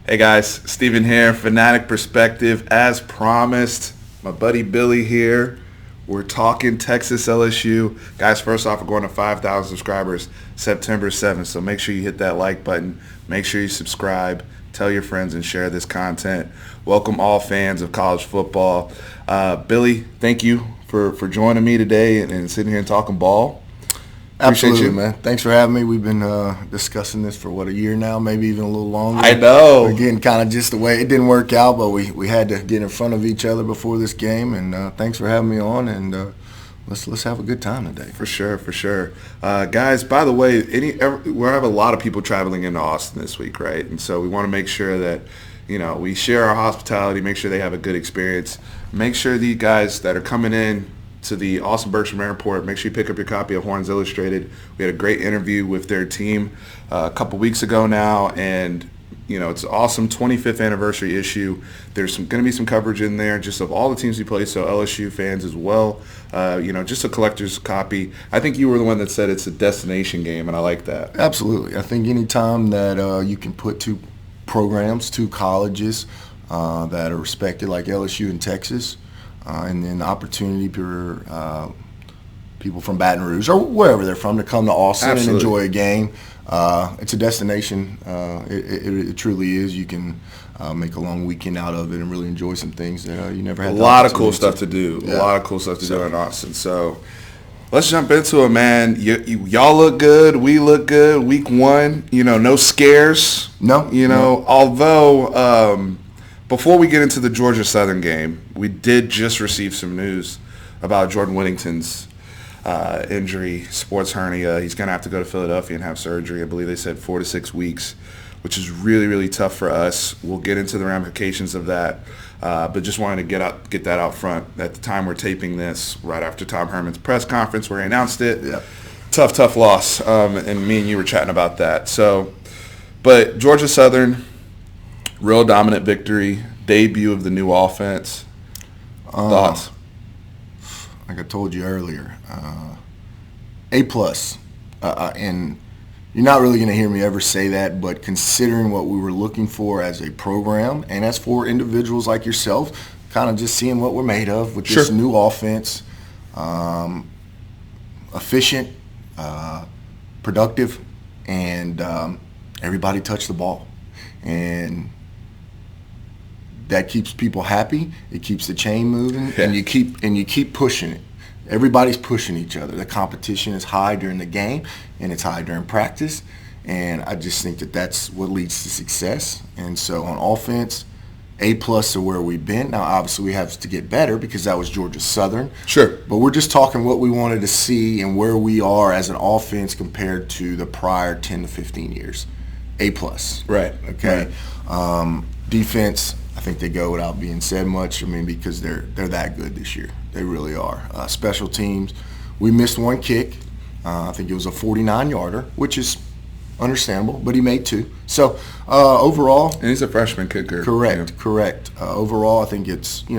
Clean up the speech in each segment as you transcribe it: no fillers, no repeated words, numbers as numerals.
Hey guys, Steven here, Fanatic Perspective. As promised, my buddy Billy here. We're talking Texas LSU. Guys, first off, we're going to 5,000 subscribers September 7th, so make sure you hit that like button. Make sure you subscribe, tell your friends, and share this content. Welcome all fans of college football. Billy, thank you for joining me today and sitting here and talking ball. Absolutely, man. Thanks for having me. We've been discussing this for, a year now, maybe even a little longer. I know. We're getting kind of just the way it didn't work out, but we had to get in front of each other before this game, and thanks for having me on, and let's have a good time today. For sure. Guys, by the way, we have a lot of people traveling into Austin this week, right? And so we want to make sure that, we share our hospitality, make sure they have a good experience. Make sure the guys that are coming in to the Austin Bergstrom Airport, make sure you pick up your copy of Horns Illustrated. We had a great interview with their team a couple weeks ago now, and it's an awesome 25th anniversary issue. There's going to be some coverage in there just of all the teams we play, so LSU fans as well. Just a collector's copy. I think you were the one that said it's a destination game, and I like that. Absolutely. I think any time that you can put two programs, two colleges that are respected like LSU and Texas, and then the opportunity for people from Baton Rouge or wherever they're from to come to Austin and enjoy a game. It's a destination. It truly is. You can make a long weekend out of it and really enjoy some things that you never had. A lot of cool stuff to do. Yeah. A lot of cool stuff to do in Austin. So let's jump into it, man. Y'all look good. We look good. Week 1, no scares. No. Although before we get into the Georgia Southern game, we did just receive some news about Jordan Whittington's injury, sports hernia. He's going to have to go to Philadelphia and have surgery. I believe they said 4 to 6 weeks, which is really, really tough for us. We'll get into the ramifications of that, but just wanted to get that out front. At the time we're taping this, right after Tom Herman's press conference where he announced it. Yeah. Tough loss, and me and you were chatting about that. But Georgia Southern, real dominant victory, debut of the new offense. Thoughts? Like I told you earlier, A+. And you're not really going to hear me ever say that, but considering what we were looking for as a program and as for individuals like yourself, kind of just seeing what we're made of with this new offense, efficient, productive, and everybody touched the ball. And that keeps people happy. It keeps the chain moving, and you keep pushing it. Everybody's pushing each other. The competition is high during the game, and it's high during practice. And I just think that that's what leads to success. And so on offense, A+ are where we've been. Now, obviously, we have to get better because that was Georgia Southern. Sure. But we're just talking what we wanted to see and where we are as an offense compared to the prior 10 to 15 years. A+. Right. Okay. Right. Defense, I think they go without being said much. Because they're that good this year. They really are. Special teams, we missed one kick. I think it was a 49-yarder, which is understandable, but he made 2. So overall, and he's a freshman kicker. Correct. Overall, I think it's A+,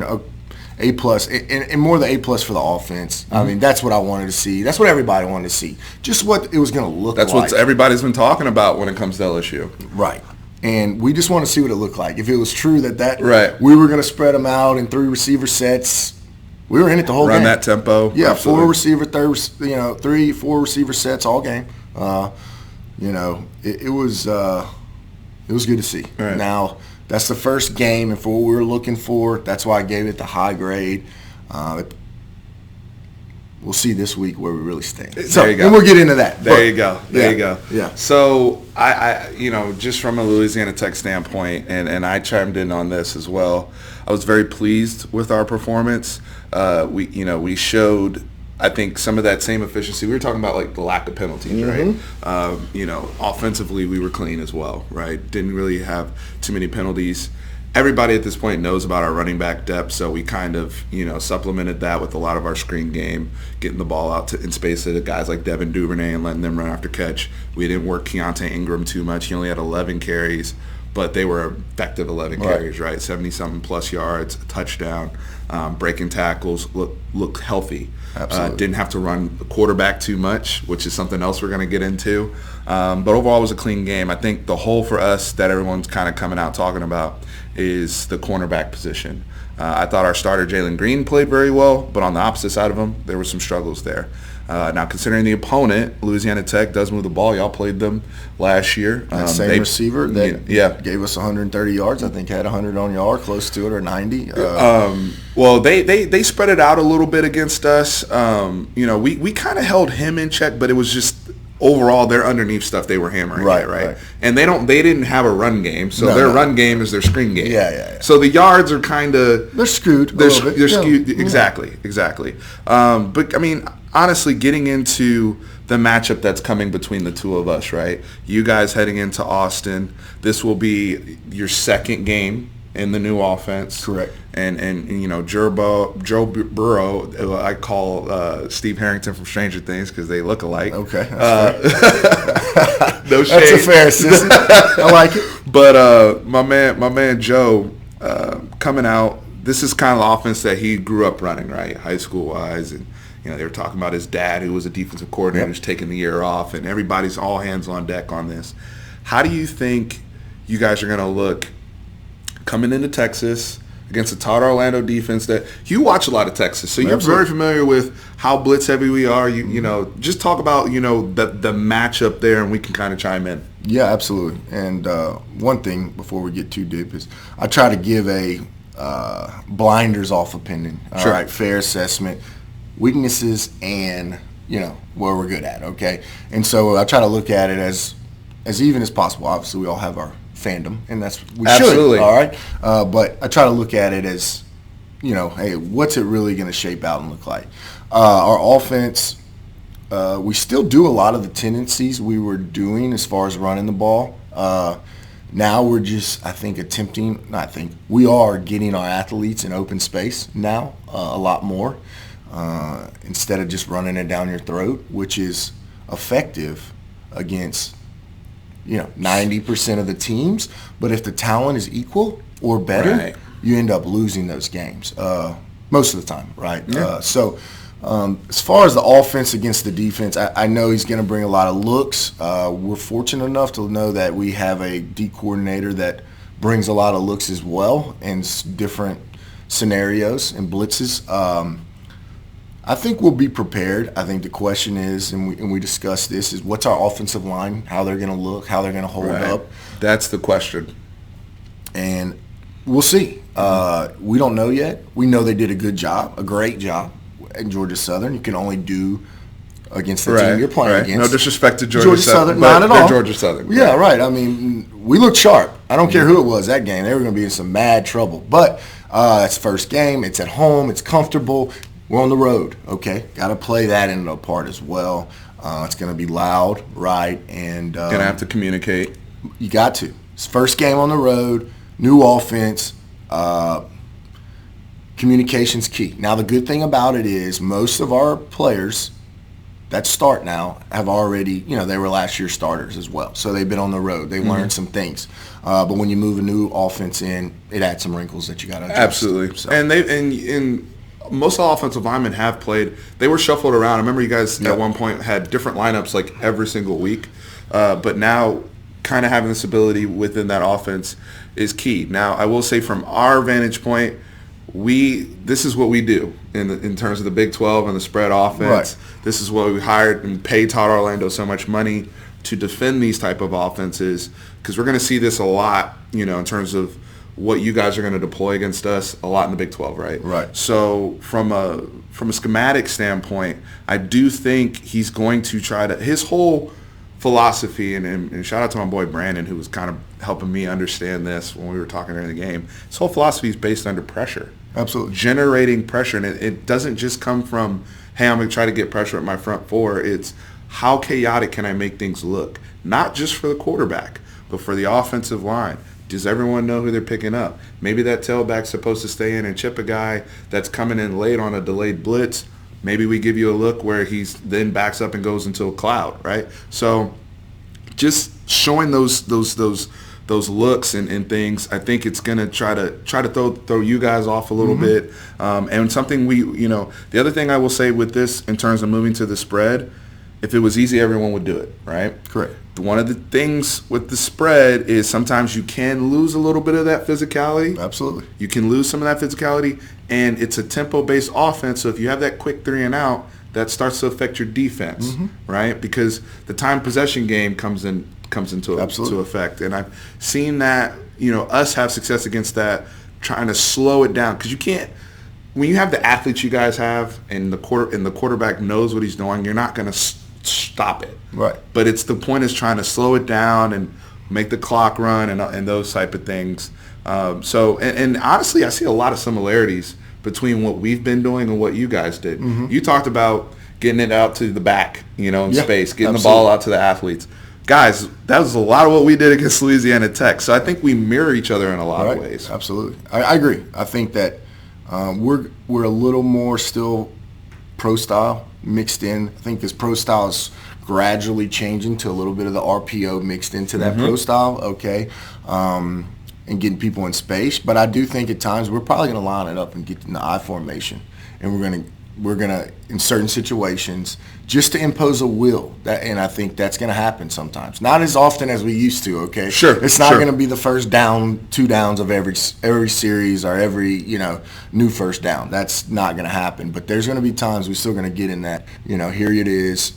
and more than A+ for the offense. Mm-hmm. That's what I wanted to see. That's what everybody wanted to see. Just what it was going to look like. That's what everybody's been talking about when it comes to LSU. Right. And we just want to see what it looked like. If it was true that right. We were going to spread them out in 3 receiver sets, we were in it the whole game. Run that tempo. Yeah, Absolutely. 4 receiver, 3, 4 receiver sets all game. It was good to see. Right. Now, that's the first game, and for what we were looking for, that's why I gave it the high grade. We'll see this week where we really stand. There you go. And we'll get into that. There you go. Yeah. So I just from a Louisiana Tech standpoint, and I chimed in on this as well. I was very pleased with our performance. We showed, I think, some of that same efficiency. We were talking about like the lack of penalties, mm-hmm. right? Offensively we were clean as well, right? Didn't really have too many penalties. Everybody at this point knows about our running back depth, so we kind of, supplemented that with a lot of our screen game, getting the ball out in space to the guys like Devin Duvernay and letting them run after catch. We didn't work Keontae Ingram too much. He only had 11 carries, but they were effective 11 carries, right? 70-something plus yards, a touchdown, breaking tackles, looked healthy. Absolutely. Didn't have to run the quarterback too much, which is something else we're going to get into. But overall, it was a clean game. I think the hole for us that everyone's kind of coming out talking about is the cornerback position. I thought our starter, Jalen Green, played very well, but on the opposite side of him, there were some struggles there. Now, considering the opponent, Louisiana Tech does move the ball. Y'all played them last year. That same receiver that gave us 130 yards, I think had 100 on yard, close to it, or 90. Well, they spread it out a little bit against us. We kind of held him in check, but it was just overall their underneath stuff they were hammering right. And they didn't have a run game, so their run game is their screen game. Yeah. So the yards are kind of they're skewed. They're skewed. Exactly. But I mean, honestly, getting into the matchup that's coming between the two of us, right? You guys heading into Austin. This will be your second game in the new offense. Correct. And Joe Burrow, I call Steve Harrington from Stranger Things because they look alike. Okay. No shade. That's a fair assessment. I like it. But my man Joe coming out, this is kind of the offense that he grew up running, right, high school wise, and they were talking about his dad, who was a defensive coordinator, who's taking the year off, and everybody's all hands on deck on this. How do you think you guys are going to look coming into Texas against the Todd Orlando defense that you watch a lot of Texas, so you're very familiar with how blitz heavy we are. Just talk about the matchup there, and we can kind of chime in. Yeah, absolutely. And one thing before we get too deep is I try to give a blinders off opinion. All right, fair assessment, weaknesses, and where we're good at. Okay, and so I try to look at it as even as possible. Obviously, we all have our fandom, and we absolutely should, all right? But I try to look at it as, hey, what's it really going to shape out and look like? Our offense, we still do a lot of the tendencies we were doing as far as running the ball. Now we're just, we are getting our athletes in open space now a lot more instead of just running it down your throat, which is effective against 90% of the teams, but if the talent is equal or better, you end up losing those games most of the time, right? Yeah. As far as the offense against the defense, I know he's going to bring a lot of looks. We're fortunate enough to know that we have a D coordinator that brings a lot of looks as well in different scenarios and blitzes. I think we'll be prepared. I think the question is, and we discussed this, is what's our offensive line, how they're going to look, how they're going to hold up. That's the question. And we'll see. We don't know yet. We know they did a great job at Georgia Southern. You can only do against the team you're playing against. No disrespect to Georgia Southern. Not at all. Georgia Southern. Yeah, right. I mean, we looked sharp. I don't care who it was that game. They were going to be in some mad trouble. But it's first game. It's at home. It's comfortable. We're on the road, okay? Got to play that into a part as well. It's going to be loud, right? And going to have to communicate. You got to. It's first game on the road, new offense. Communication's key. Now, the good thing about it is most of our players that start now have already, they were last year's starters as well. So they've been on the road. They learned some things. But when you move a new offense in, it adds some wrinkles that you got to adjust. Absolutely. So. And most of the offensive linemen have played. They were shuffled around. I remember you guys at one point had different lineups like every single week. But now kind of having this ability within that offense is key. Now, I will say from our vantage point, this is what we do in terms of the Big 12 and the spread offense. Right. This is what we hired and paid Todd Orlando so much money to defend these type of offenses, because we're going to see this a lot, in terms of what you guys are going to deploy against us a lot in the Big 12, right? Right. So from a schematic standpoint, I do think he's going to try to, his whole philosophy, and shout out to my boy Brandon, who was kind of helping me understand this when we were talking during the game. His whole philosophy is based under pressure. Absolutely. Generating pressure, and it doesn't just come from, hey, I'm going to try to get pressure at my front four. It's how chaotic can I make things look, not just for the quarterback, but for the offensive line. Does everyone know who they're picking up? Maybe that tailback's supposed to stay in and chip a guy that's coming in late on a delayed blitz. Maybe we give you a look where he's then backs up and goes into a cloud, right? So just showing those those looks and things, I think it's going to try to throw you guys off a little bit. And something the other thing I will say with this in terms of moving to the spread, if it was easy, everyone would do it, right? Correct. One of the things with the spread is sometimes you can lose a little bit of that physicality. Absolutely. You can lose some of that physicality, and it's a tempo-based offense. So if you have that quick 3 and out, that starts to affect your defense, right? Because the time possession game comes into effect, and I've seen that us have success against that, trying to slow it down, because you can't. When you have the athletes you guys have, and the quarterback knows what he's doing, you're not going to stop it. Right. But it's the point is trying to slow it down and make the clock run and those type of things. And honestly, I see a lot of similarities between what we've been doing and what you guys did. You talked about getting it out to the back, in space, getting the ball out to the athletes. Guys, that was a lot of what we did against Louisiana Tech. So I think we mirror each other in a lot of ways. Absolutely. I agree. I think that we're a little more still pro style mixed in. I think this pro style is gradually changing to a little bit of the RPO mixed into that pro style, and getting people in space. But I do think at times we're probably going to line it up and get in the I formation, and we're gonna in certain situations just to impose a will, and I think that's gonna happen sometimes. Not as often as we used to. Okay, sure. It's not gonna be the first down, 2 downs of every series or every new first down. That's not gonna happen. But there's gonna be times we're still gonna get in that. Here it is.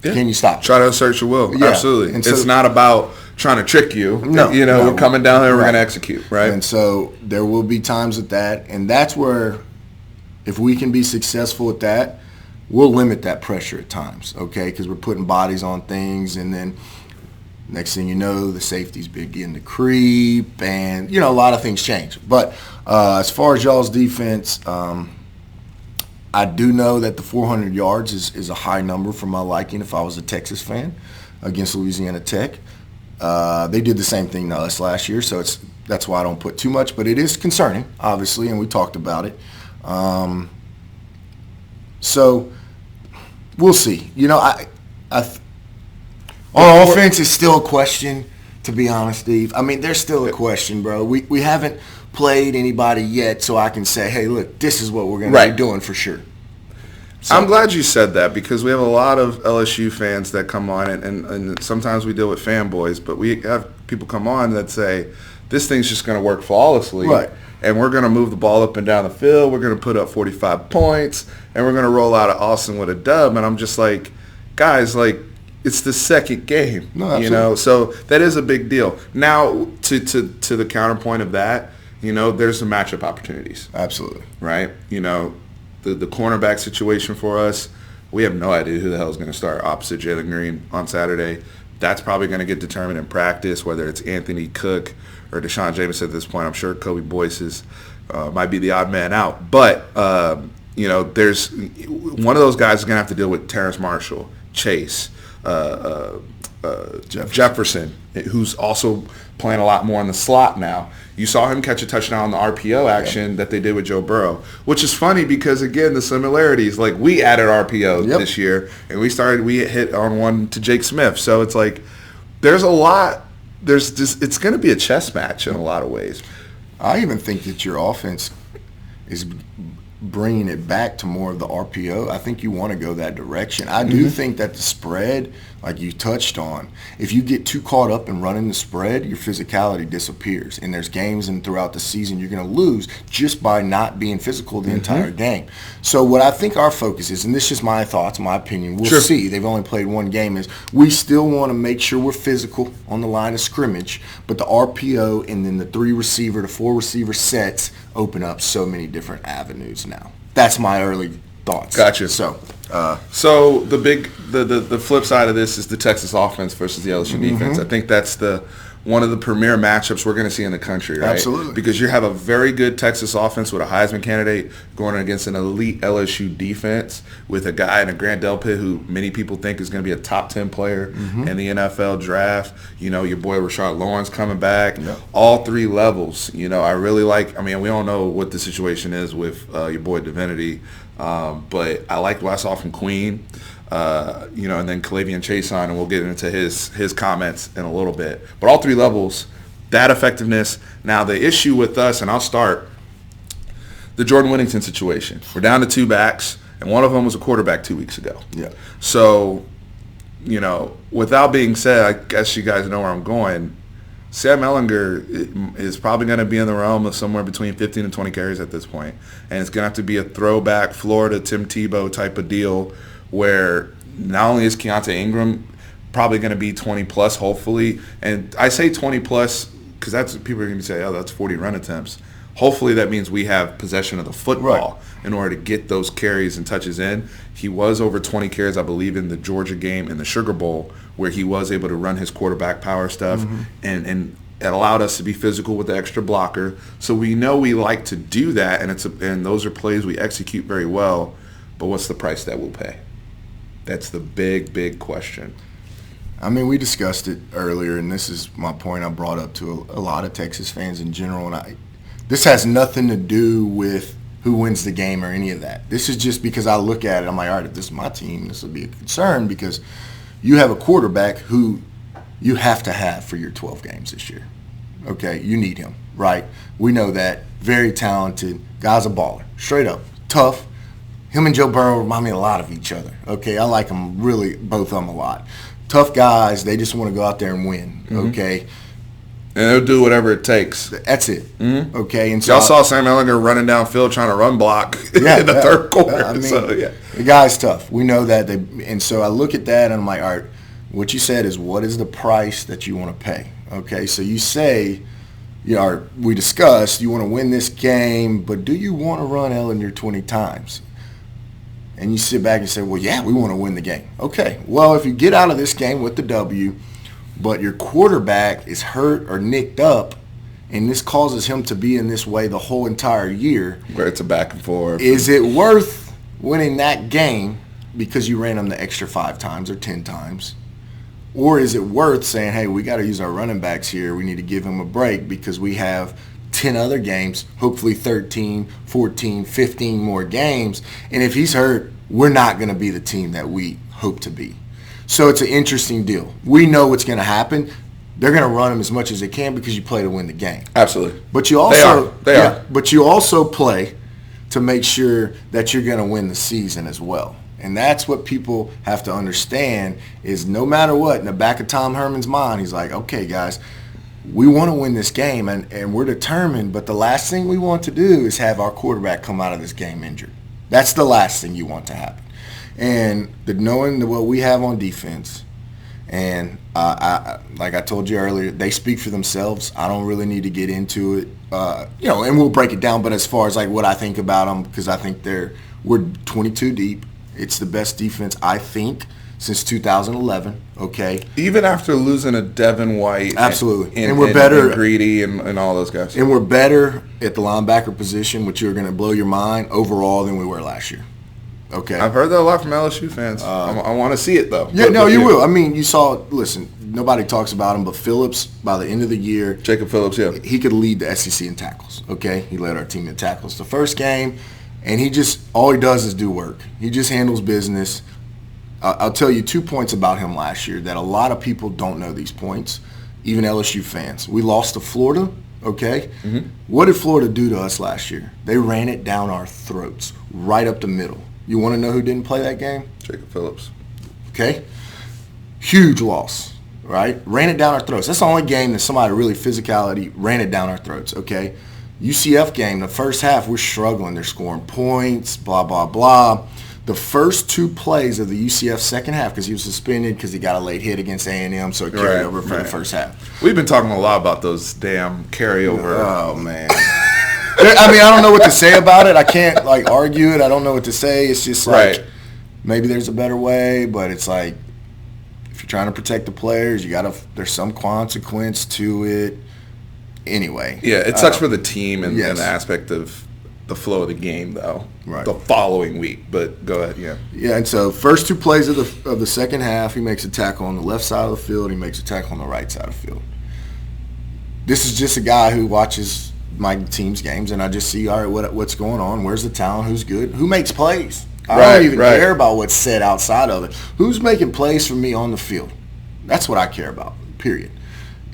Can you stop? Try to assert your will. Yeah. Absolutely. And it's not about trying to trick you. No, we're coming down there. We're gonna execute. Right. And so there will be times with that, and that's where, if we can be successful at that, we'll limit that pressure at times, okay? Because we're putting bodies on things, and then next thing you know, the safeties begin to creep, and, a lot of things change. But as far as y'all's defense, I do know that the 400 yards is a high number for my liking if I was a Texas fan against Louisiana Tech. They did the same thing to us last year, so that's why I don't put too much. But it is concerning, obviously, and we talked about it. So we'll see. Our offense is still a question, to be honest, Steve. I mean, there's still a question, bro. We haven't played anybody yet, so I can say, hey, look, this is what we're going to be doing for sure. So, I'm glad you said that, because we have a lot of LSU fans that come on, and sometimes we deal with fanboys, but we have people come on that say, this thing's just going to work flawlessly. Right. And we're going to move the ball up and down the field. We're going to put up 45 points, and we're going to roll out of Austin with a dub. And I'm just like, guys, it's the second game, No, So that is a big deal. Now, to the counterpoint of that, there's some matchup opportunities. Absolutely. Right? The cornerback situation for us, we have no idea who the hell is going to start opposite Jalen Green on Saturday. That's probably going to get determined in practice, whether it's Anthony Cook or Deshaun Jameson at this point. I'm sure Kobe Boyce might be the odd man out. But, there's one of those guys is going to have to deal with Terrace Marshall, Chase, Jefferson, who's also playing a lot more in the slot now. You saw him catch a touchdown on the RPO action that they did with Joe Burrow, which is funny because, again, the similarities. We added RPO this year, and we hit on one to Jake Smith. So it's there's a lot. It's going to be a chess match in a lot of ways. I even think that your offense is bringing it back to more of the RPO. I think you want to go that direction. I do think that the spread, like you touched on, if you get too caught up in running the spread, your physicality disappears. And there's games and throughout the season you're going to lose just by not being physical the entire game. So what I think our focus is, and this is just my thoughts, my opinion, we'll see. They've only played one game, is we still want to make sure we're physical on the line of scrimmage, but the RPO and then the 3-receiver to 4-receiver sets open up so many different avenues now. That's my early thoughts. Gotcha. So the flip side of this is the Texas offense versus the LSU defense. I think that's one of the premier matchups we're going to see in the country, right? Absolutely. Because you have a very good Texas offense with a Heisman candidate going against an elite LSU defense with a guy in a Grant Delpit who many people think is going to be a top 10 player in the NFL draft. Your boy Rashard Lawrence coming back. Yep. All 3 levels. I really we don't know what the situation is with your boy Divinity. But I like what I saw from Queen. and then Kalavian Chason, and we'll get into his comments in a little bit. But all three levels, that effectiveness. Now the issue with us, and I'll start, the Jordan Whittington situation. We're down to 2 backs, and one of them was a quarterback 2 weeks ago. Yeah. So, without being said, I guess you guys know where I'm going. Sam Ehlinger is probably going to be in the realm of somewhere between 15 and 20 carries at this point. And it's going to have to be a throwback Florida Tim Tebow type of deal where not only is Keontae Ingram probably going to be 20-plus, hopefully. And I say 20-plus because that's people are going to say, oh, that's 40 run attempts. Hopefully that means we have possession of the football in order to get those carries and touches in. He was over 20 carries, I believe, in the Georgia game in the Sugar Bowl where he was able to run his quarterback power stuff and it allowed us to be physical with the extra blocker. So we know we like to do that, and those are plays we execute very well. But what's the price that we'll pay? That's the big, big question. I mean, we discussed it earlier, and this is my point I brought up to a lot of Texas fans in general, and this has nothing to do with who wins the game or any of that. This is just because I look at it, I'm like, all right, if this is my team, this will be a concern because you have a quarterback who you have to have for your 12 games this year. Okay, you need him, right? We know that. Very talented. Guy's a baller. Straight up. Tough. Him and Joe Burrow remind me a lot of each other. Okay, I like them really, both of them a lot. Tough guys. They just want to go out there and win. Okay. And they'll do whatever it takes. That's it. Okay. And so y'all saw Sam Ehlinger running downfield trying to run block in the third quarter. I mean, the guy's tough. We know that. And so I look at that and I'm like, all right, what you said is what is the price that you want to pay? Okay. So you say, we discussed you want to win this game, but do you want to run Ehlinger 20 times? And you sit back and say, well, yeah, we want to win the game. Okay. Well, if you get out of this game with the W, but your quarterback is hurt or nicked up, and this causes him to be in this way the whole entire year. Where it's a back and forth. Is it worth winning that game because you ran him the extra 5 times or 10 times? Or is it worth saying, hey, we got to use our running backs here. We need to give him a break because we have 10 other games, hopefully 13, 14, 15 more games. And if he's hurt, we're not going to be the team that we hope to be. So it's an interesting deal. We know what's going to happen. They're going to run them as much as they can because you play to win the game. Absolutely. But you also They are. But you also play to make sure that you're going to win the season as well. And that's what people have to understand is no matter what, in the back of Tom Herman's mind, he's like, okay, guys, we want to win this game and we're determined, but the last thing we want to do is have our quarterback come out of this game injured. That's the last thing you want to happen. And knowing what we have on defense, and like I told you earlier, they speak for themselves. I don't really need to get into it, and we'll break it down. But as far as like what I think about them, because I think we're 22 deep. It's the best defense I think since 2011. Okay, even after losing a Devin White, absolutely, and we're better, and Greedy, and all those guys, and we're better at the linebacker position, which you're going to blow your mind overall than we were last year. Okay. I've heard that a lot from LSU fans. I want to see it, though. Yeah, no, you will. I mean, you saw, listen, nobody talks about him, but Phillips, by the end of the year. Jacob Phillips, yeah. He could lead the SEC in tackles, okay? He led our team in tackles the first game, and all he does is do work. He just handles business. I'll tell you 2 points about him last year that a lot of people don't know these points, even LSU fans. We lost to Florida, okay? What did Florida do to us last year? They ran it down our throats, right up the middle. You want to know who didn't play that game? Jacob Phillips. Okay. Huge loss, right? Ran it down our throats. That's the only game that somebody really physicality ran it down our throats, okay? UCF game, the first half, we're struggling. They're scoring points, blah, blah, blah. The first 2 plays of the UCF second half, because he was suspended because he got a late hit against A&M, so it carried over for the first half. We've been talking a lot about those damn carryover. Oh, man. I mean, I don't know what to say about it. I can't, argue it. I don't know what to say. It's just maybe there's a better way, but it's like if you're trying to protect the players, there's some consequence to it. Anyway. Yeah, it sucks for the team and the aspect of the flow of the game, though, the following week. But go ahead, yeah. Yeah, and so first 2 plays of the second half, he makes a tackle on the left side of the field. He makes a tackle on the right side of the field. This is just a guy who watches my team's games, and I just see, all right, what's going on? Where's the talent? Who's good? Who makes plays? I don't even care about what's said outside of it. Who's making plays for me on the field? That's what I care about, period.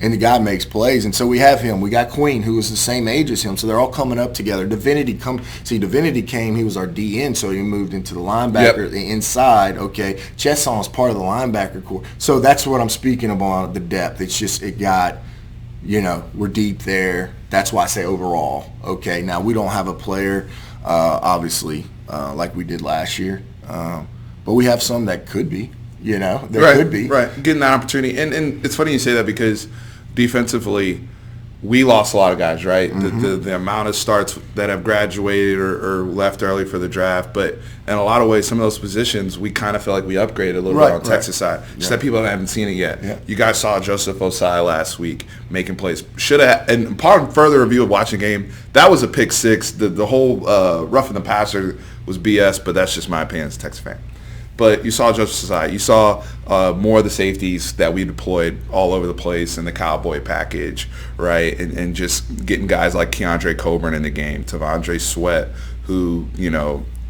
And the guy makes plays. And so we have him. We got Queen, who was the same age as him. So they're all coming up together. Divinity came. He was our DN, so he moved into the linebacker, the inside. Okay. Chesson's part of the linebacker core. So that's what I'm speaking about, the depth. It's just, it got, we're deep there. That's why I say overall. Okay. Now, we don't have a player, obviously, like we did last year. But we have some that could be. There could be. Right, getting that opportunity. And it's funny you say that because defensively, we lost a lot of guys, right? Mm-hmm. The amount of starts that have graduated or left early for the draft. But in a lot of ways, some of those positions, we kind of feel like we upgraded a little bit on the Texas side. Just that people haven't seen it yet. Yeah. You guys saw Joseph Osai last week making plays. Should have. And upon further review of watching the game, that was a pick six. The whole roughing the passer was BS, but that's just my opinion as a Texas fan. But you saw Joseph Osai. You saw more of the safeties that we deployed all over the place in the Cowboy package, right? And just getting guys like Keandre Coburn in the game, Tavondre Sweat, who,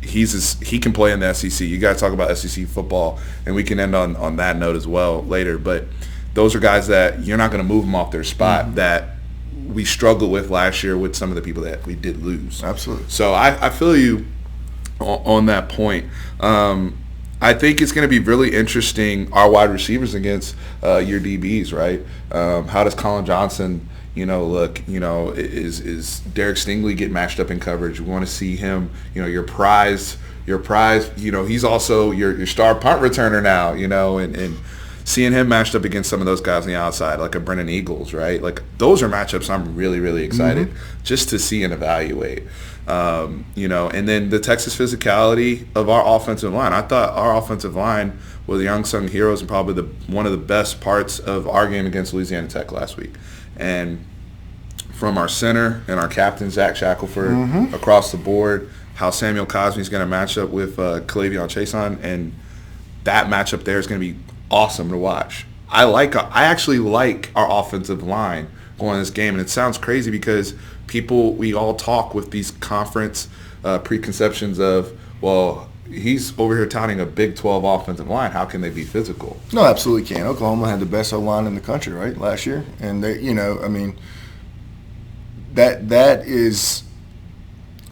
he can play in the SEC. You guys talk about SEC football, and we can end on that note as well later. But those are guys that you're not going to move them off their spot that we struggled with last year with some of the people that we did lose. Absolutely. So I feel you on that point. I think it's going to be really interesting, our wide receivers against your DBs, right? How does Colin Johnson, look? Is Derek Stingley get matched up in coverage? We want to see him, your prize, he's also your star punt returner now, and seeing him matched up against some of those guys on the outside, like a Brennan Eagles, right? Like, those are matchups I'm really, really excited just to see and evaluate. And then the Texas physicality of our offensive line. I thought our offensive line were the unsung heroes and probably one of the best parts of our game against Louisiana Tech last week. And from our center and our captain, Zach Shackelford, across the board, how Samuel Cosme is going to match up with Kalavion Chason, and that matchup there is going to be awesome to watch. I actually like our offensive line going this game, and it sounds crazy because we all talk with these conference preconceptions of, well, he's over here touting a Big 12 offensive line. How can they be physical? No, absolutely can. Oklahoma had the best O-line in the country, right, last year, and they, that is.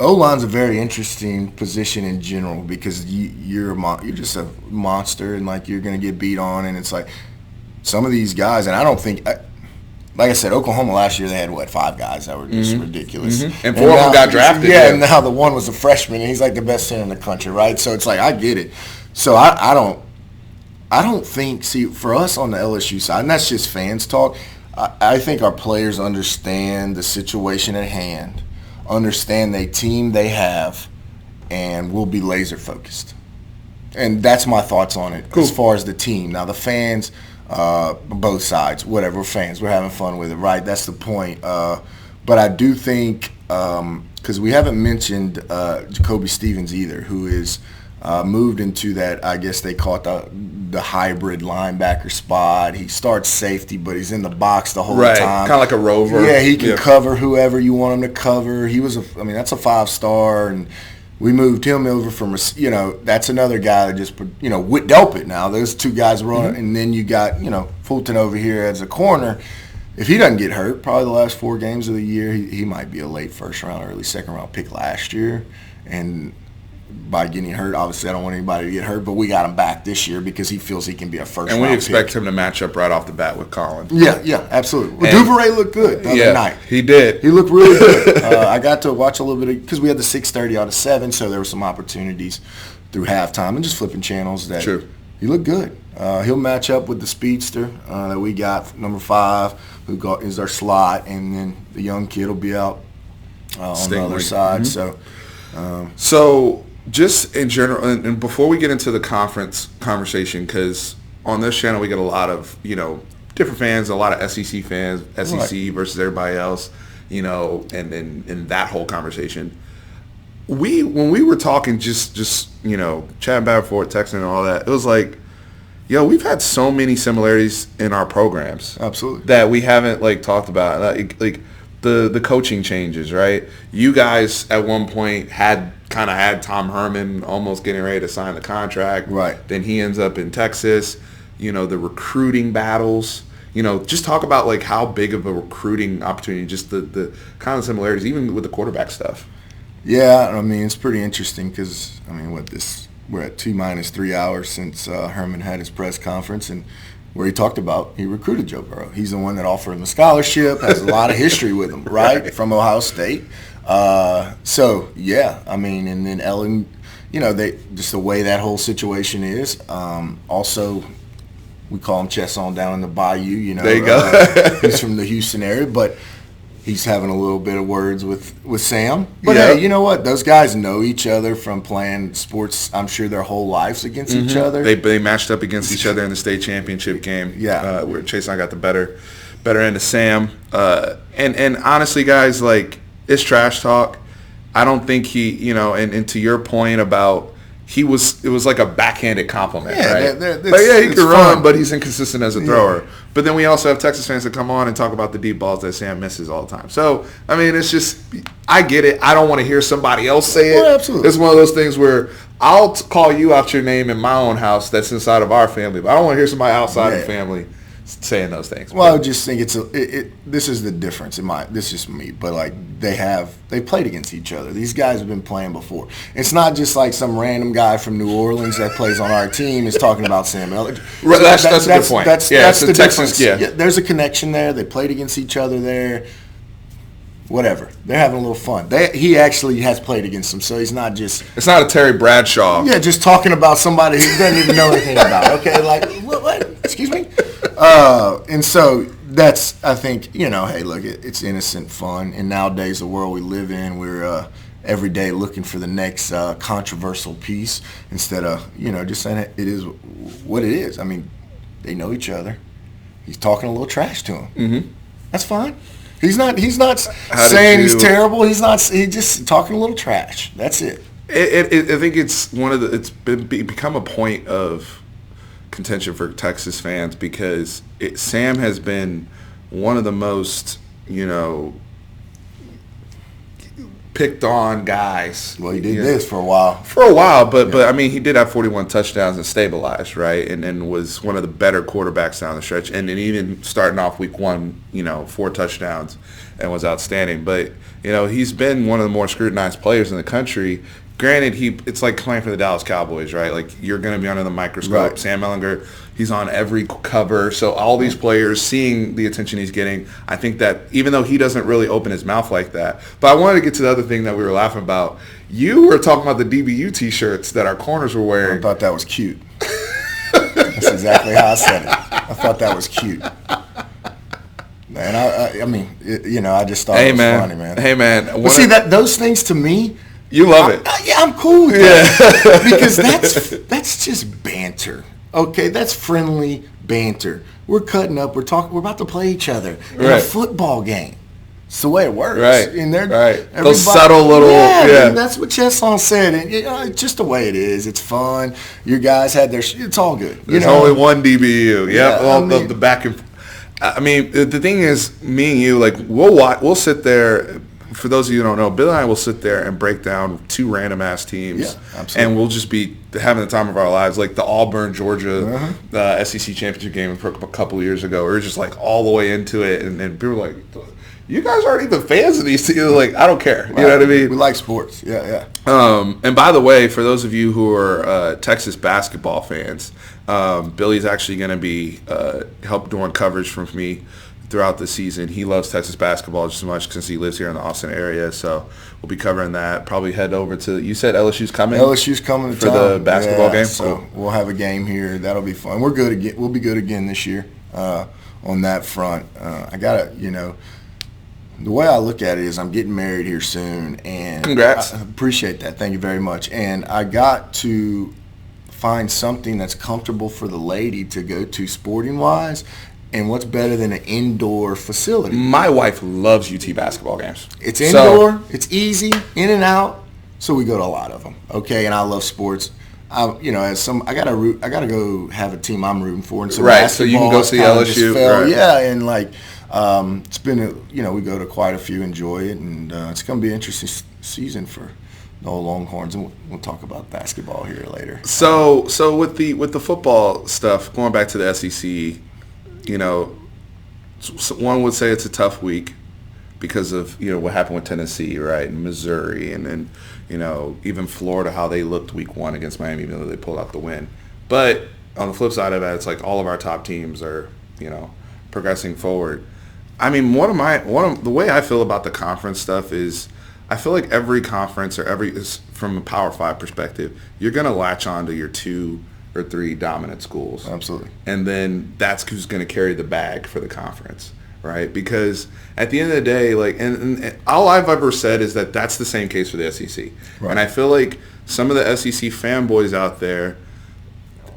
O-line's a very interesting position in general because you're just a monster and like you're going to get beat on, and it's like some of these guys, and I don't think, like I said, Oklahoma last year they had 5 guys that were just ridiculous, and 4 of them got drafted. Yeah, and now the one was a freshman, and he's like the best center in the country, right? So it's like I get it. So I don't think. See, for us on the LSU side, and that's just fans talk. I think our players understand the situation at hand. Understand the team they have, and we'll be laser focused. And that's my thoughts on it as far as the team. Now the fans, both sides, whatever, we're fans, we're having fun with it, right? That's the point. But I do think, because we haven't mentioned Jacoby Stevens either, who is moved into that, I guess they call it the hybrid linebacker spot. He starts safety, but he's in the box the whole time. Kind of like a rover. Yeah, he can cover whoever you want him to cover. He was that's a 5-star, and we moved him over from, that's another guy that just, Delpit now. Those 2 guys run, and then you got, Fulton over here as a corner. If he doesn't get hurt, probably the last 4 games of the year, he might be a late first-round, early second-round pick last year, and by getting hurt, obviously I don't want anybody to get hurt, but we got him back this year because he feels he can be a first-round pick. And we expect him to match up right off the bat with Colin. Yeah, absolutely. Well, Duvernay looked good the other night. He did. He looked really good. I got to watch a little bit because we had the 6:30 out of 7, so there were some opportunities through halftime and just flipping channels that he looked good. He'll match up with the speedster that we got, number 5, who is our slot, and then the young kid will be out on the other side. So just in general, and before we get into the conference conversation, because on this channel we get a lot of, different fans, a lot of SEC fans, SEC versus everybody else, and that whole conversation. When we were talking, just chatting back and forth, texting and all that, it was like, we've had so many similarities in our programs. Absolutely. That we haven't, talked about. the coaching changes, right? You guys at one point had Tom Herman almost getting ready to sign the contract. Right. Then he ends up in Texas. The recruiting battles. Just talk about like how big of a recruiting opportunity, just the kind of similarities, even with the quarterback stuff. Yeah, I mean, it's pretty interesting because, I mean, we're at T-3 hours since Herman had his press conference, and where he talked about he recruited Joe Burrow. He's the one that offered him a scholarship, has a lot of history with him, right, from Ohio State. So, yeah, I mean, and then Ellen, just the way that whole situation is. Also, we call him Chesson down in the bayou, There you go. He's from the Houston area, but he's having a little bit of words with Sam. But hey, you know what? Those guys know each other from playing sports, I'm sure, their whole lives against each other. They matched up against each other in the state championship game. Yeah. Where Chase and I got the better end of Sam. And honestly, guys, like, it's trash talk. I don't think he, and to your point about it was like a backhanded compliment, right? He can run, but he's inconsistent as a thrower. Yeah. But then we also have Texas fans that come on and talk about the deep balls that Sam misses all the time. So, I mean, it's just, I get it. I don't want to hear somebody else say it. Well, absolutely. It's one of those things where I'll call you out your name in my own house that's inside of our family, but I don't want to hear somebody outside the family saying those things. Well, I would just think this is the difference this is just me, but like they played against each other. These guys have been playing before. It's not just like some random guy from New Orleans that plays on our team is talking about Sam Elliott. Right, that's a good point. That's the Texans, difference. Yeah, there's a connection there. They played against each other there. Whatever. They're having a little fun. He actually has played against them, so he's not just... It's not a Terry Bradshaw. Yeah, just talking about somebody who doesn't even know anything about. Okay, like, what? Excuse me? And so that's, I think, hey, look, it's innocent fun. And nowadays, the world we live in, we're every day looking for the next controversial piece instead of, just saying it is what it is. I mean, they know each other. He's talking a little trash to him. Mm-hmm. That's fine. He's not saying he's terrible. He's just talking a little trash. That's it. I think it's it's become a point of contention for Texas fans because Sam has been one of the most, picked on guys. Well, he did this for a while. But I mean, he did have 41 touchdowns and stabilized, right? And was one of the better quarterbacks down the stretch. And then even starting off week 1, 4 touchdowns and was outstanding. But, he's been one of the more scrutinized players in the country. Granted, it's like playing for the Dallas Cowboys, right? Like, you're going to be under the microscope. Right. Sam Ehlinger, he's on every cover. So all these players seeing the attention he's getting, I think that even though he doesn't really open his mouth like that. But I wanted to get to the other thing that we were laughing about. You were talking about the DBU T-shirts that our corners were wearing. I thought that was cute. That's exactly how I said it. I thought that was cute. Man, I mean, I just thought it was funny, man. Hey, man. But see, those things to me, you love it. Yeah, I'm cool with that. Because that's just banter. Okay, that's friendly banter. We're cutting up. We're about to play each other in a football game. It's the way it works. Right. And those subtle little. Yeah. That's what Chesson said. And it's just the way it is. It's fun. Your guys had their. It's all good. There's only one DBU. Yeah. The back and. I mean, the thing is, me and you, like, we'll sit there. For those of you who don't know, Bill and I will sit there and break down 2 random-ass teams. Yeah, absolutely. And we'll just be having the time of our lives. Like the Auburn, Georgia SEC championship game a couple of years ago. We were just, like, all the way into it. And people were like, you guys aren't even fans of these teams. Like, I don't care. You know what I mean? We like sports. Yeah. And by the way, for those of you who are Texas basketball fans, Billy's actually going to be help doing coverage from me throughout the season. He loves Texas basketball just as much since he lives here in the Austin area. So we'll be covering that. Probably head over to, you said LSU's coming? LSU's coming for the basketball game? So we'll have a game here. That'll be fun. We're good again. We'll be good again this year on that front. I got to, the way I look at it is I'm getting married here soon. And congrats. I appreciate that. Thank you very much. And I got to find something that's comfortable for the lady to go to sporting-wise. And what's better than an indoor facility? My wife loves UT baskall games. It's indoor. It's easy, in and out. So we go to a lot of them. Okay, and I love sports. I gotta go have a team I'm rooting for. And so right. So you can go see LSU. Right. Yeah, and like It's been, we go to quite a few, enjoy it, and it's going to be an interesting season for the old Longhorns, and we'll talk about basketball here later. So with the football stuff, going back to the SEC, one would say it's a tough week because of what happened with Tennessee, right, and Missouri, and then even Florida, how they looked week 1 against Miami, even though they pulled out the win. But on the flip side of that, it's like all of our top teams are progressing forward. I mean, the way I feel about the conference stuff is, I feel like every conference from a Power 5 perspective, you're going to latch on to your 2 or 3 dominant schools. Absolutely. And then that's who's going to carry the bag for the conference, right? Because at the end of the day, like, and all I've ever said is that that's the same case for the SEC. Right. And I feel like some of the SEC fanboys out there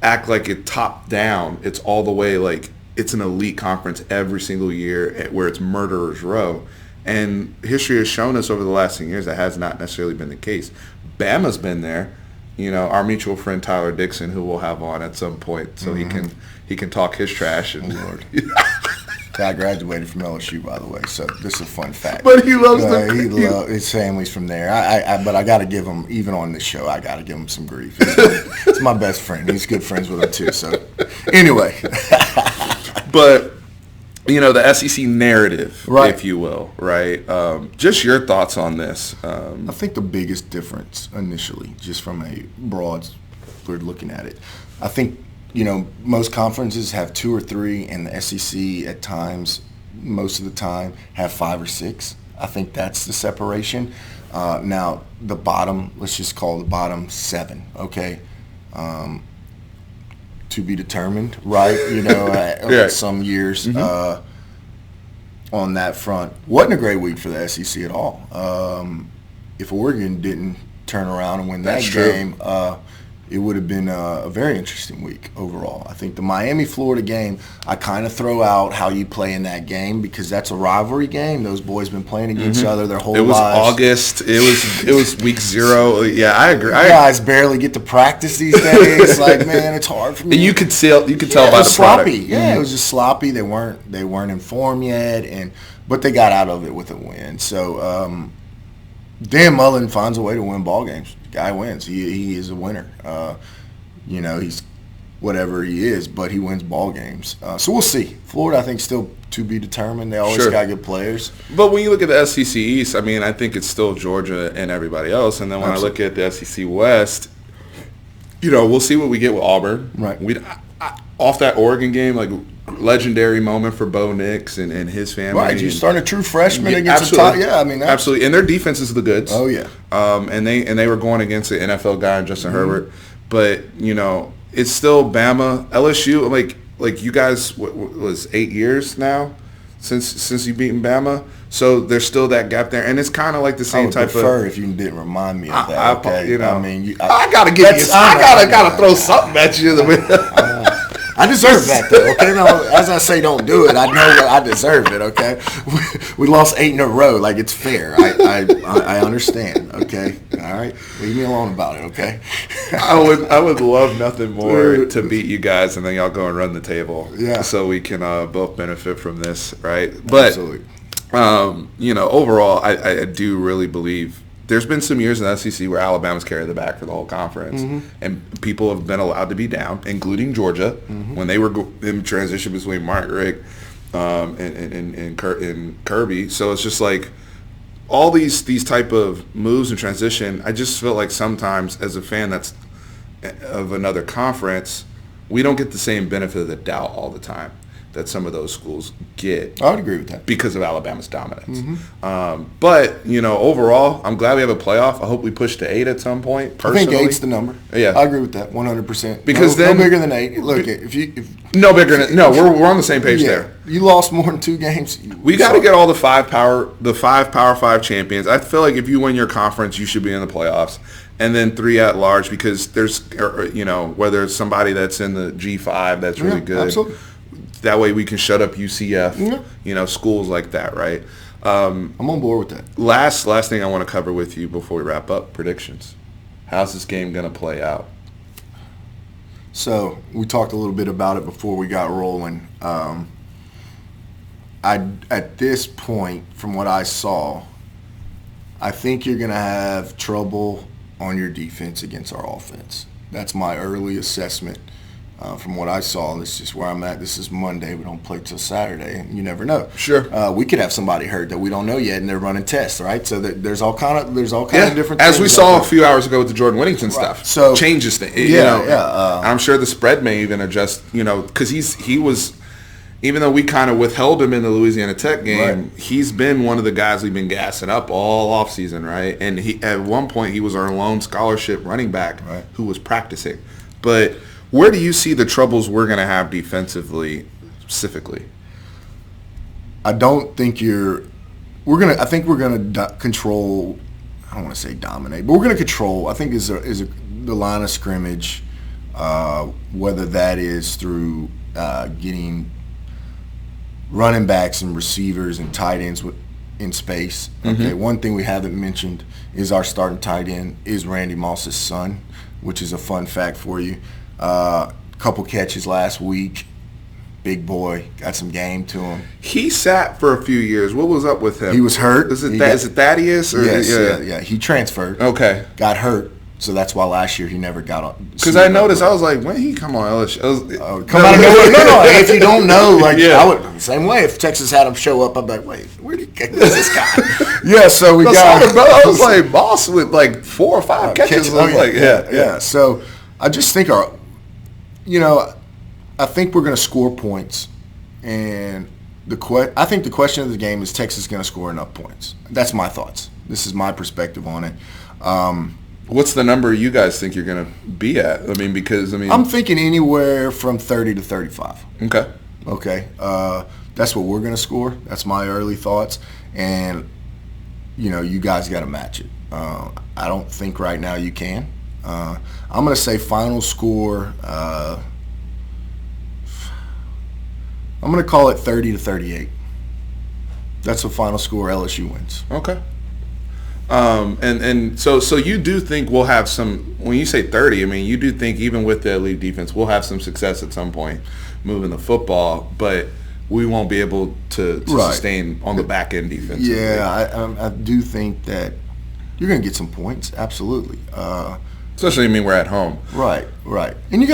act like it top down. It's all the way like it's an elite conference every single year where it's murderer's row. And history has shown us over the last 10 years that has not necessarily been the case. Bama's been there. Our mutual friend Tyler Dixon, who we'll have on at some point, so he can talk his trash. And Lord. I graduated from LSU, by the way, so this is a fun fact. But he loves his family's from there. But I got to give him, even on this show, I got to give him some grief. It's my best friend. He's good friends with him too. So anyway, but the SEC narrative, right, if you will, right? Just your thoughts on this. I think the biggest difference initially, just from a broad, we're looking at it, I think, most conferences have 2 or 3, and the SEC at times, most of the time, have 5 or 6. I think that's the separation. Now, the bottom, let's just call the bottom 7, okay? To be determined, right? Yeah. Some years on that front. Wasn't a great week for the SEC at all. If Oregon didn't turn around and win that game, it would have been a very interesting week overall. I think the Miami-Florida game, I kind of throw out how you play in that game because that's a rivalry game. Those boys been playing against each other their whole lives. It was August. It was week 0. Yeah, I agree. Guys barely get to practice these days. Like, man, it's hard for me. And you could tell by the sloppy. product. Yeah, it was just sloppy. They weren't in form yet, but they got out of it with a win. So Dan Mullen finds a way to win ball games. Guy wins. He is a winner. He's whatever he is, but he wins ball games. So we'll see. Florida, I think, still to be determined. They always got good players. But when you look at the SEC East, I mean, I think it's still Georgia and everybody else. And then when I look at the SEC West, we'll see what we get with Auburn. Right. Off that Oregon game, like, legendary moment for Bo Nix and his family. Right, you're starting a true freshman against the top. Yeah, I mean, absolutely. And their defense is the goods. Oh yeah. And they were going against an NFL guy, Justin Herbert. But it's still Bama, LSU. Like you guys, what was 8 years now since you beaten Bama. So there's still that gap there, and it's kind of like the same type of. I would prefer if you didn't remind me of that. Okay, I gotta give you. I gotta throw something at you. I deserve that, though, okay? Now, as I say, don't do it. I know that I deserve it, okay? We lost 8 in a row. Like, it's fair. I understand, okay? All right? Leave me alone about it, okay? I would love nothing more to beat you guys, and then y'all go and run the table. Yeah. So we can both benefit from this, right? But, absolutely. Overall, I do really believe there's been some years in the SEC where Alabama's carried the bag for the whole conference, and people have been allowed to be down, including Georgia, when they were in transition between Mark Richt and Kirby. So it's just like all these type of moves and transition. I just feel like sometimes as a fan that's of another conference, we don't get the same benefit of the doubt all the time that some of those schools get. I would agree with that. Because of Alabama's dominance. But, overall, I'm glad we have a playoff. I hope we push to 8 at some point, personally. I think 8's the number. Yeah. I agree with that, 100%. Because no bigger than 8. Look, we're on the same page there. You lost more than 2 games. We got to get all the 5 Power 5 champions. I feel like if you win your conference, you should be in the playoffs. And then 3 at large, because there's, whether it's somebody that's in the G5 that's really good. Absolutely. That way we can shut up UCF, schools like that, right? I'm on board with that. Last thing I want to cover with you before we wrap up, predictions. How's this game going to play out? So we talked a little bit about it before we got rolling. I at this point, from what I saw, I think you're going to have trouble on your defense against our offense. That's my early assessment from what I saw. This is where I'm at. This is Monday. We don't play till Saturday, and you never know. Sure. We could have somebody hurt that we don't know yet, and they're running tests, right? So there's all kind of different. As we saw a few hours ago with the Jordan Whittington stuff, so changes things. I'm sure the spread may even adjust. Because he was. Even though we kind of withheld him in the Louisiana Tech game, he's been one of the guys we've been gassing up all offseason, right? And he at one point he was our lone scholarship running back who was practicing. But where do you see the troubles we're going to have defensively specifically? I don't think I think we're going to control. I don't want to say dominate, but we're going to control. I think the line of scrimmage, whether that is through getting running backs and receivers and tight ends in space. Okay, one thing we haven't mentioned is our starting tight end is Randy Moss's son, which is a fun fact for you. Couple catches last week. Big boy, got some game to him. He sat for a few years. What was up with him? He was hurt. Is it Thaddeus? Or yes, yeah. He transferred. Okay. Got hurt. So that's why last year he never got on. Because I noticed, I was like, when he come on LSU? Come out of nowhere. No. If you don't know, I would same way. If Texas had him show up, I'd be like, wait, where did he get this guy? So we got. I was like, boss with like 4 or 5 catches. Yeah. So I just think I think we're going to score points, and I think the question of the game is Texas going to score enough points. That's my thoughts. This is my perspective on it. What's the number you guys think you're going to be at? I'm thinking anywhere from 30 to 35. Okay. That's what we're going to score. That's my early thoughts. And, you guys got to match it. I don't think right now you can. I'm going to say final score, I'm going to call it 30 to 38. That's the final score. LSU wins. Okay. And so you do think we'll have some, when you say 30, you do think even with the elite defense, we'll have some success at some point moving the football, but we won't be able to sustain on the back end defense. Yeah, I do think that you're going to get some points. Absolutely. Especially, we're at home. Right. And he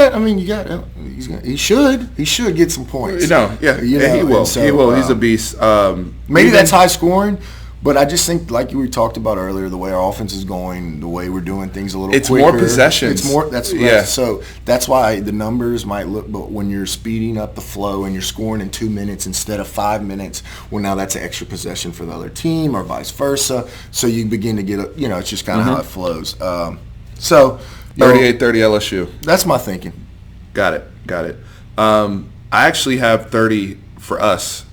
should get some points. He will. He will. He's a beast. Maybe that's high scoring. But I just think, like we talked about earlier, the way our offense is going, the way we're doing things a little quicker. It's more possessions. It's more. Right. So that's why the numbers might look. But when you're speeding up the flow and you're scoring in 2 minutes instead of 5 minutes, well, now that's an extra possession for the other team, or vice versa. So you begin to get it's just kind of how it flows. 38-30 LSU. That's my thinking. Got it. I actually have 30 for us,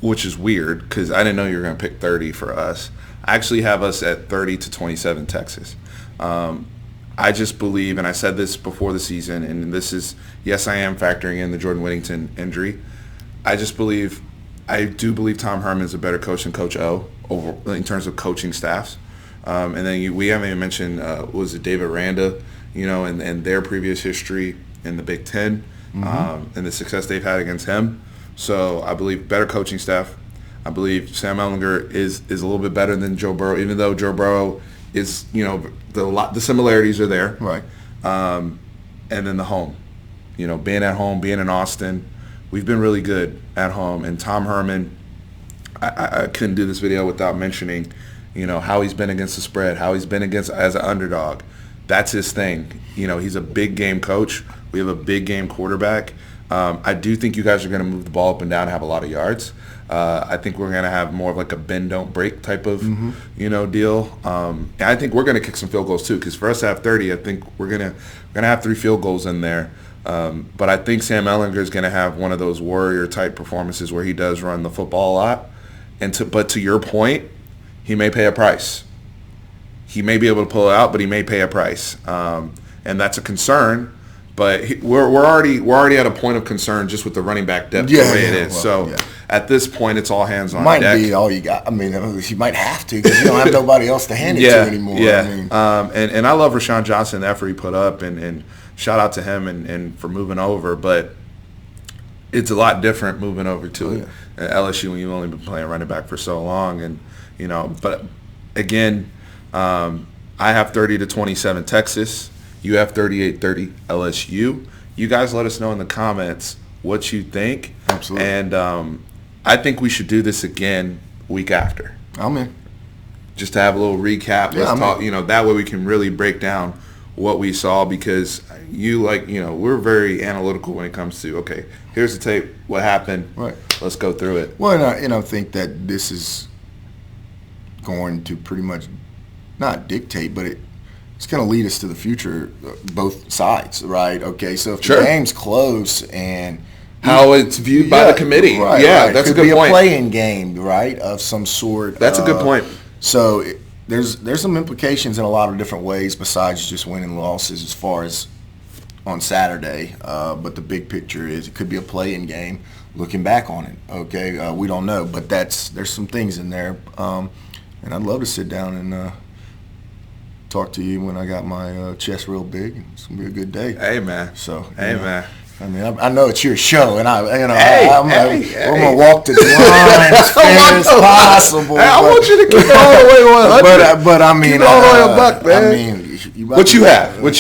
which is weird because I didn't know you were going to pick 30 for us. I actually have us at 30 to 27 Texas. I just believe, and I said this before the season, and this is, yes, I am factoring in the Jordan Whittington injury. I do believe Tom Herman's a better coach than Coach O in terms of coaching staffs. And then we haven't even mentioned, was it David Randa, and their previous history in the Big Ten, and the success they've had against him. So I believe better coaching staff. I believe Sam Ehlinger is a little bit better than Joe Burrow, even though Joe Burrow is, the similarities are there. Right. And then the home, being at home, being in Austin, we've been really good at home. And Tom Herman, I couldn't do this video without mentioning, how he's been against the spread, how he's been against as an underdog. That's his thing. He's a big game coach. We have a big game quarterback. I do think you guys are going to move the ball up and down and have a lot of yards. I think we're going to have more of like a bend, don't break type of, deal. And I think we're going to kick some field goals too, because for us to have 30, I think we're going to have 3 field goals in there. But I think Sam Ehlinger is going to have one of those warrior type performances where he does run the football a lot. But to your point, he may pay a price. He may be able to pull it out, but he may pay a price, and that's a concern. But we're already at a point of concern just with the running back depth the way it is. At this point, it's all hands on deck. Might be all you got. You might have to because you don't have nobody else to hand it to anymore. Yeah. And I love Rashawn Johnson, the effort he put up, and shout out to him and for moving over. But it's a lot different moving over to yeah. LSU when you've only been playing running back for so long. And, but again, I have 30-27 Texas. You have 38-30 LSU. You guys let us know in the comments what you think. Absolutely. And I think we should do this again week after. I'm in. Just to have a little recap. Yeah, Let's talk. That way we can really break down what we saw, because we're very analytical when it comes to, okay, here's the tape, what happened, right, let's go through it. Well, and I think that this is going to pretty much not dictate, but it's going to lead us to the future, both sides, right? Okay, so if the game's close and how it's viewed by the committee, right, that's a good point. Could be a play-in game, right, of some sort. That's a good point. So there's some implications in a lot of different ways besides just winning losses as far as on Saturday. But the big picture is it could be a play-in game. Looking back on it, okay, we don't know, but there's some things in there, and I'd love to sit down and talk to you when I got my chest real big. It's gonna be a good day. Hey man. So man. I mean, I know it's your show, and I'm gonna walk the line as fair as possible. I want you to keep all the way 100. But I mean, keep all the way a buck, man. I mean, what you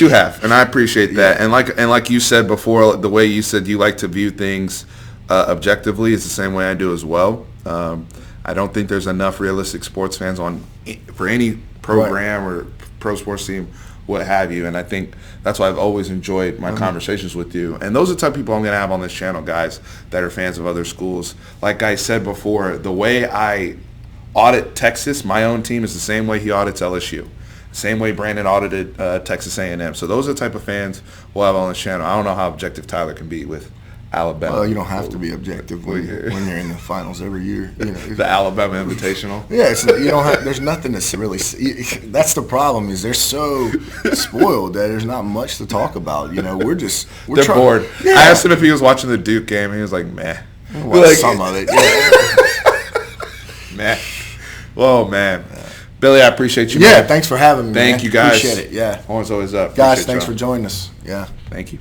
have, and I appreciate that. And like you said before, the way you said you like to view things objectively is the same way I do as well. I don't think there's enough realistic sports fans for any program or pro sports team, what have you. And I think that's why I've always enjoyed my conversations with you. And those are the type of people I'm going to have on this channel, guys, that are fans of other schools. Like I said before, the way I audit Texas, my own team, is the same way he audits LSU. Same way Brandon audited Texas A&M. So those are the type of fans we'll have on this channel. I don't know how objective Tyler can be with Alabama. Well, you don't have to be objective when you're in the finals every year. The Alabama Invitational. Yeah, you don't have. There's nothing to really. That's the problem. Is they're so spoiled that there's not much to talk about. They're bored. Yeah. I asked him if he was watching the Duke game, and he was like, "Meh." Some of it. Yeah. Meh. Whoa, man. Billy, I appreciate you. Yeah, man. thank you for having me. Thank you, guys. Appreciate it. Yeah. Always up. Guys, thanks for joining us. Yeah. Thank you.